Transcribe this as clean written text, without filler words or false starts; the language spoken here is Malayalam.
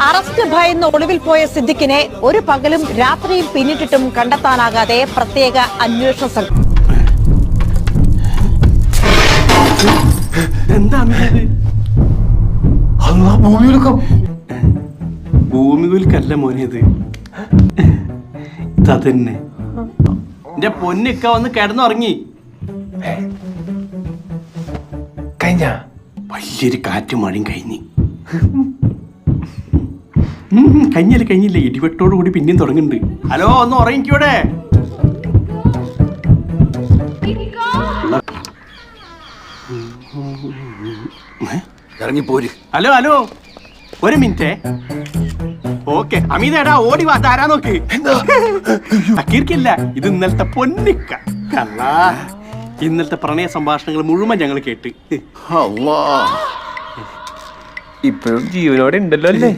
അറസ്റ്റ് ഭയന്ന് ഒളിവിൽ പോയ സിദ്ദിഖിനെ ഒരു പകലും രാത്രിയും പിന്നിട്ടിട്ടും കണ്ടെത്താനാകാതെ പ്രത്യേക അന്വേഷണ സംഘം. ഭൂമികുൽക്കല്ല മോനേത്, ഇതന്നെ എന്റെ പൊന്നൊക്കെ വന്ന് കിടന്നുറങ്ങി. കഴിഞ്ഞ വലിയൊരു കാറ്റും മഴയും കഴിഞ്ഞ് കഴിഞ്ഞില്ല, ഇടിവെട്ടോട് കൂടി പിന്നെയും തുടങ്ങുന്നുണ്ട്. ഹലോ, ഒന്ന് ഉറങ്ങിക്കൂടെ? ഇറങ്ങിപ്പോര്. ഹലോ ഒരു മിനിറ്റ്. ഓക്കെ അമിതേടാ, ഓടി വാ, താരാ നോക്ക്. തക്കീർക്കില്ല, ഇത് ഇന്നലത്തെ പൊന്നിക്ക കള്ള. ഇന്നലത്തെ പ്രണയ സംഭാഷണങ്ങൾ മുഴുവൻ ഞങ്ങൾ കേട്ട് ഇപ്പോഴും ജീവനോടെ ഉണ്ടല്ലോ അല്ലേ?